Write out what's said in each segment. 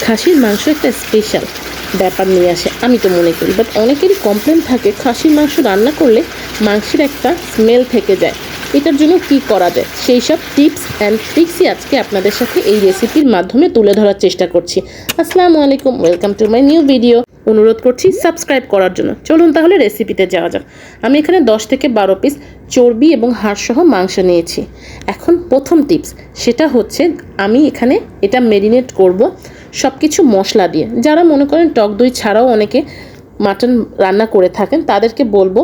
খাসির মাংস একটা স্পেশাল ব্যাপার নিয়ে আসে আমি তো মনে করি। বাট অনেকেরই কমপ্লেন থাকে খাসির মাংস রান্না করলে মাংসের একটা স্মেল থেকে যায়। এটার জন্য কি করা যায় সেই সব টিপস অ্যান্ড ট্রিক্সই আজকে আপনাদের সাথে এই রেসিপির মাধ্যমে তুলে ধরার চেষ্টা করছি। আসসালামু আলাইকুম, welcome to my new video. অনুরোধ করছি সাবস্ক্রাইব করার জন্য। চলুন তাহলে রেসিপিতে যাওয়া যাক। আমি এখানে 10 থেকে 12 পিস চর্বি এবং হাড়সহ মাংস নিয়েছি। এখন প্রথম টিপস সেটা হচ্ছে আমি এখানে এটা মেরিনেট করব সব কিছু মশলা দিয়ে। যারা মনে করেন টক দই ছাড়াও অনেকে মাটন রান্না করে থাকেন তাদেরকে বলবো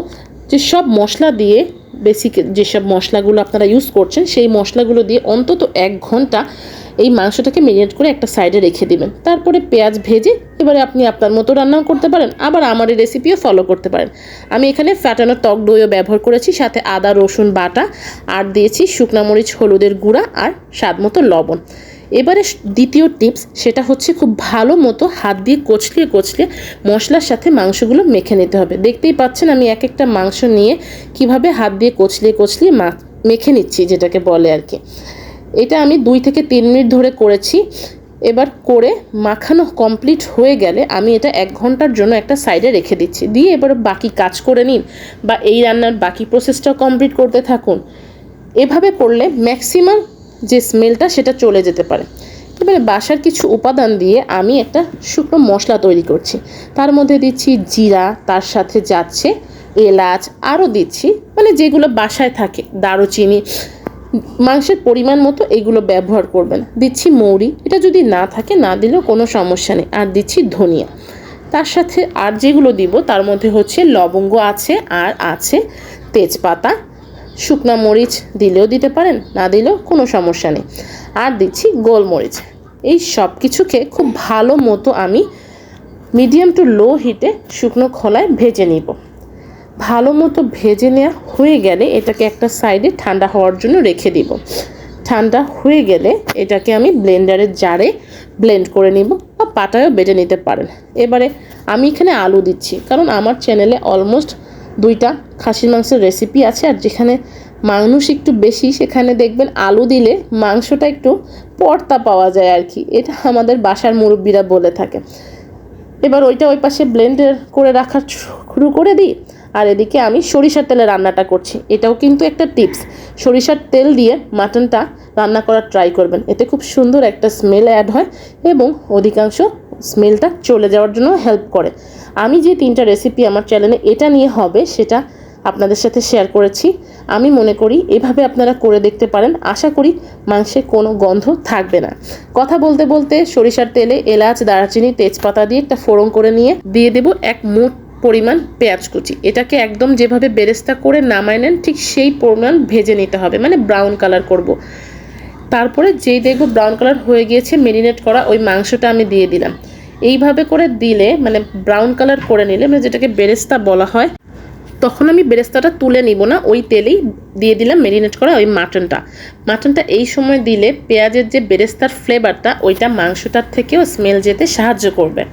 যে সব মশলা দিয়ে, বেসিক যেসব মশলাগুলো আপনারা ইউজ করছেন সেই মশলাগুলো দিয়ে অন্তত 1 ঘন্টা এই মাংসটাকে মেরিনেট করে একটা সাইডে রেখে দিবেন। তারপরে পেঁয়াজ ভেজে এবারে আপনি আপনার মতো রান্নাও করতে পারেন, আবার আমার এই রেসিপিও ফলো করতে পারেন। আমি এখানে ফ্যাটানো টক দইও ব্যবহার করেছি, সাথে আদা রসুন বাটা আর দিয়েছি শুকনো মরিচ হলুদের গুঁড়া আর স্বাদ মতো লবণ। এবারে দ্বিতীয় টিপস সেটা হচ্ছে খুব ভালো মতো হাত দিয়ে কচলিয়ে কচলিয়ে মশলার সাথে মাংসগুলো মেখে নিতে হবে। দেখতেই পাচ্ছেন আমি এক একটা মাংস নিয়ে কিভাবে হাত দিয়ে কচলিয়ে কচলিয়ে মেখে নিচ্ছি, যেটাকে বলে আর কি। এটা আমি 2 থেকে 3 মিনিট ধরে করেছি। এবার করে মাখানো কমপ্লিট হয়ে গেলে আমি এটা 1 ঘন্টার জন্য একটা সাইডে রেখে দিচ্ছি। দিয়ে এবার বাকি কাজ করে নিন বা এই রান্নার বাকি প্রসেসটাও কমপ্লিট করতে থাকুন। এভাবে করলে ম্যাক্সিমাম যে স্মেলটা সেটা চলে যেতে পারে। এবারে বাসার কিছু উপাদান দিয়ে আমি একটা শুকনো মশলা তৈরি করছি। তার মধ্যে দিচ্ছি জিরা, তার সাথে যাচ্ছে এলাচ, আরও দিচ্ছি মানে যেগুলো বাসায় থাকে, দারুচিনি, মাংসের পরিমাণ মতো এইগুলো ব্যবহার করবেন। দিচ্ছি মৌরি, এটা যদি না থাকে না দিলেও কোনো সমস্যা নেই। আর দিচ্ছি ধনিয়া। তার সাথে আর যেগুলো দিব তার মধ্যে হচ্ছে লবঙ্গ আছে, আর আছে তেজপাতা, শুকনা মরিচ দিলেও দিতে পারেন, না দিলেও কোনো সমস্যা নেই। আর দিচ্ছি গোলমরিচ। এই সব কিছুকে খুব ভালো মতো আমি মিডিয়াম টু লো হিটে শুকনো খোলায় ভেজে নিব। ভালো মতো ভেজে নেওয়া হয়ে গেলে এটাকে একটা সাইডে ঠান্ডা হওয়ার জন্য রেখে দিব। ঠান্ডা হয়ে গেলে এটাকে আমি ব্লেন্ডারের জারে ব্লেন্ড করে নিব বা পাটায়ও বেটে নিতে পারেন। এবারে আমি এখানে আলু দিচ্ছি, কারণ আমার চ্যানেলে অলমোস্ট 2টা খাসির মাংসের রেসিপি আছে, আর যেখানে মানুষ একটু বেশি সেখানে দেখবেন আলু দিলে মাংসটা একটু পর্তা পাওয়া যায় আর কি। এটা আমাদের বাসার মুরব্বীরা বলে থাকে। এবার ওইটা ওই পাশে ব্লেন্ডার করে রাখা শুরু করে দিই। আর এদিকে আমি সরিষার তেলে রান্নাটা করছি। এটাও কিন্তু একটা টিপস, সরিষার তেল দিয়ে মাটনটা রান্না করার ট্রাই করবেন। এতে খুব সুন্দর একটা স্মেল অ্যাড হয় এবং অধিকাংশ স্মেলটা চলে যাওয়ার জন্য হেল্প করে। আমি যে 3টা রেসিপি আমার চ্যানেলে এটা নিয়ে হবে সেটা আপনাদের সাথে শেয়ার করেছি। আমি মনে করি এভাবে আপনারা করে দেখতে পারেন, আশা করি মাংসে কোনো গন্ধ থাকবে না। কথা বলতে বলতে সরিষার তেলে এলাচ, দারচিনি, তেজপাতা দিয়ে একটা ফোড়ন করে নিয়ে দিয়ে দেব 1 মুঠ পরিমাণ পেঁয়াজ কুচি। এটাকে একদম যেভাবে বেরেস্তা করে নামায় নেন ঠিক সেই পরিমাণ ভেজে নিতে হবে, মানে ব্রাউন কালার করব। তারপরে যেই দেখবো ব্রাউন কালার হয়ে গিয়েছে মেরিনেট করা ওই মাংসটা আমি দিয়ে দিলাম। এইভাবে করে দিলে মানে ব্রাউন কালার করে নিলে, মানে যেটাকে বেরেস্তা বলা হয়, তখন আমি বেরেস্তাটা তুলে নিব না, ওই তেলেই দিয়ে দিলাম মেরিনেট করা ওই মাটনটা এই সময় দিলে পেঁয়াজের যে বেরেস্তার ফ্লেভারটা ওইটা মাংসটার থেকেও স্মেল যেতে সাহায্য করবে।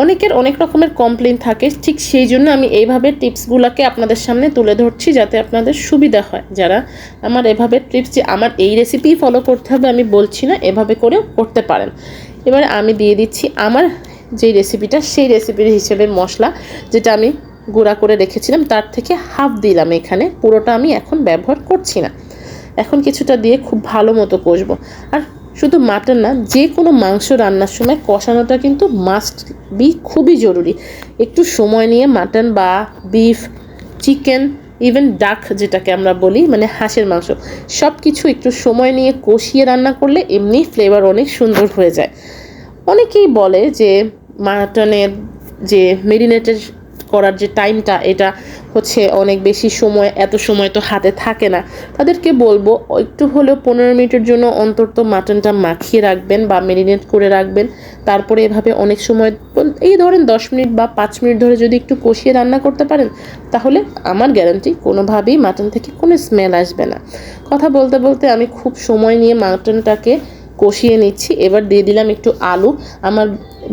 অনেকের অনেক রকমের কমপ্লেন থাকে, ঠিক সেই জন্য আমি এইভাবে টিপসগুলোকে আপনাদের সামনে তুলে ধরছি যাতে আপনাদের সুবিধা হয়। যারা আমার এভাবে টিপস, যে আমার এই রেসিপি ফলো করতে হবে আমি বলছি না, এভাবে করেও করতে পারেন। এবারে আমি দিয়ে দিচ্ছি আমার যেই রেসিপিটা সেই রেসিপির হিসেবে মশলা, যেটা আমি গুঁড়া করে রেখেছিলাম তার থেকে হাফ দিলাম এখানে, পুরোটা আমি এখন ব্যবহার করছি না। এখন কিছুটা দিয়ে খুব ভালো মতো কষবো। আর শুধু মাটন না, যে কোনো মাংস রান্নার সময় কষানোটা কিন্তু মাস্ট বি, খুবই জরুরি। একটু সময় নিয়ে মাটন বা বিফ, চিকেন, ইভেন ডাক যেটাকে আমরা বলি মানে হাঁসের মাংস, সব কিছু একটু সময় নিয়ে কষিয়ে রান্না করলে এমনি ফ্লেভার অনেক সুন্দর হয়ে যায়। অনেকেই বলে যে মাটনের যে মেরিনেটেড করার যে টাইমটা এটা হচ্ছে অনেক বেশি সময়, এত সময় তো হাতে থাকে না। তাদেরকে বলবো একটু হলেও 15 মিনিটের জন্য অন্তত মাটনটা মাখিয়ে রাখবেন বা মেরিনেট করে রাখবেন। তারপরে এভাবে অনেক সময়, এই ধরেন 10 মিনিট বা 5 মিনিট ধরে যদি একটু কষিয়ে রান্না করতে পারেন তাহলে আমার গ্যারান্টি কোনোভাবেই মাটন থেকে কোনো স্মেল আসবে না। কথা বলতে বলতে আমি খুব সময় নিয়ে মাটনটাকে কষিয়ে নিচ্ছি। এবার দিয়ে দিলাম একটু আলু। আমার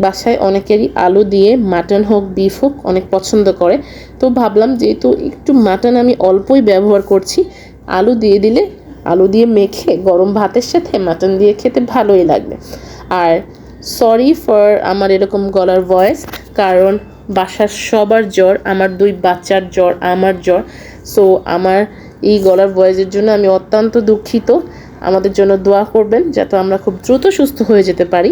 বাসায় অনেকেরই আলু দিয়ে মাটন হোক বিফ হোক অনেক পছন্দ করে, তো ভাবলাম যেহেতু একটু মাটন আমি অল্পই ব্যবহার করছি, আলু দিয়ে দিলে আলু দিয়ে মেখে গরম ভাতের সাথে মাটন দিয়ে খেতে ভালোই লাগবে। আর সরি ফর আমার এরকম গলার ভয়েস, কারণ বাসার সবার জ্বর, আমার 2 বাচ্চার জ্বর, আমার জ্বর। সো আমার এই গলার ভয়েসের জন্য আমি অত্যন্ত দুঃখিত। আমাদের জন্য দোয়া করবেন যাতে আমরা খুব দ্রুত সুস্থ হয়ে যেতে পারি।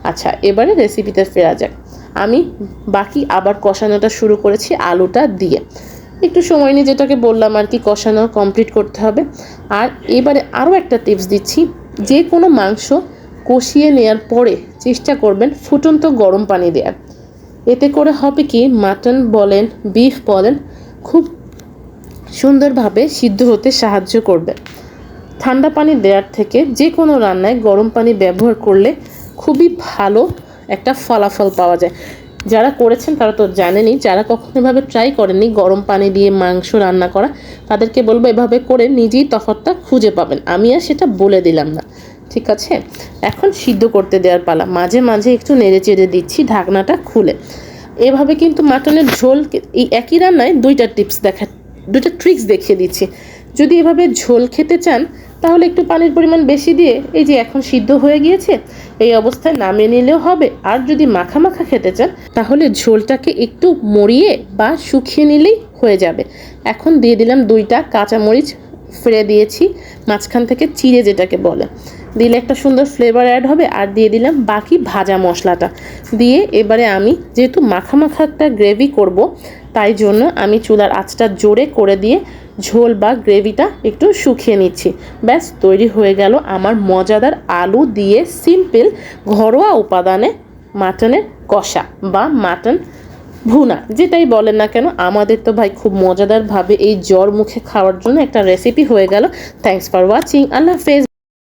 আচ্ছা, এবারে রেসিপিতে ফেরা যাক। আমি বাকি আবার কষানোটা শুরু করেছি আলুটা দিয়ে। একটু সময় নিয়ে যেটাকে বললাম আর কি, কষানো কমপ্লিট করতে হবে। আর এবারে আরও একটা টিপস দিচ্ছি, যে কোনো মাংস কষিয়ে নেওয়ার পরে চেষ্টা করবেন ফুটন্ত গরম পানি দেওয়ার। এতে করে হবে কি, মাটন বলেন বিফ বলেন খুব সুন্দরভাবে সিদ্ধ হতে সাহায্য করবে। ঠান্ডা পানি দেওয়ার থেকে যে কোনো রান্নায় গরম পানি ব্যবহার করলে খুবই ভালো একটা ফলাফল পাওয়া যায়। যারা করেছেন তারা তো জানেনই, যারা কখনো এভাবে ট্রাই করেননি গরম পানি দিয়ে মাংস রান্না করা, তাদেরকে বলবো এভাবে করে নিজেই তফাৎটা খুঁজে পাবেন। আমি আর সেটা বলে দিলাম না, ঠিক আছে। এখন সিদ্ধ করতে দেওয়ার পালা। মাঝে মাঝে একটু নেড়ে চেড়ে দিচ্ছি ঢাকনাটা খুলে। এভাবে কিন্তু মাটনের ঝোল, এই একই রান্নায় 2টা ট্রিক্স দেখিয়ে দিচ্ছি। যদি এভাবে ঝোল খেতে চান তাহলে একটু পানির পরিমাণ বেশি দিয়ে, এই যে এখন সিদ্ধ হয়ে গিয়েছে, এই অবস্থায় নামিয়ে নিলেও হবে। আর যদি মাখা মাখা খেতে চান তাহলে ঝোলটাকে একটু মরিয়ে বা শুকিয়ে নিলেই হয়ে যাবে। এখন দিয়ে দিলাম 2টা কাঁচামরিচ ফেলে দিয়েছি মাঝখান থেকে চিড়ে, যেটাকে বলে, দিলে একটা সুন্দর ফ্লেভার অ্যাড হবে। আর দিয়ে দিলাম বাকি ভাজা মশলাটা দিয়ে। এবারে আমি যেহেতু মাখা মাখা একটা গ্রেভি করব, তাই জন্য আমি চুলার আঁচটা জোরে করে দিয়ে ঝোল বা গ্রেভিটা একটু শুকিয়ে নিচ্ছি। ব্যাস তৈরি হয়ে গেল আমার মজাদার আলু দিয়ে সিম্পল ঘরোয়া উপাদানে মাটনের কষা বা মাটন ভুনা, যেটাই বলেন না কেন। আমাদের তো ভাই খুব মজাদারভাবে এই জ্বর মুখে খাওয়ার জন্য একটা রেসিপি হয়ে গেল। Thanks for watching. আল্লাহ হাফেজ।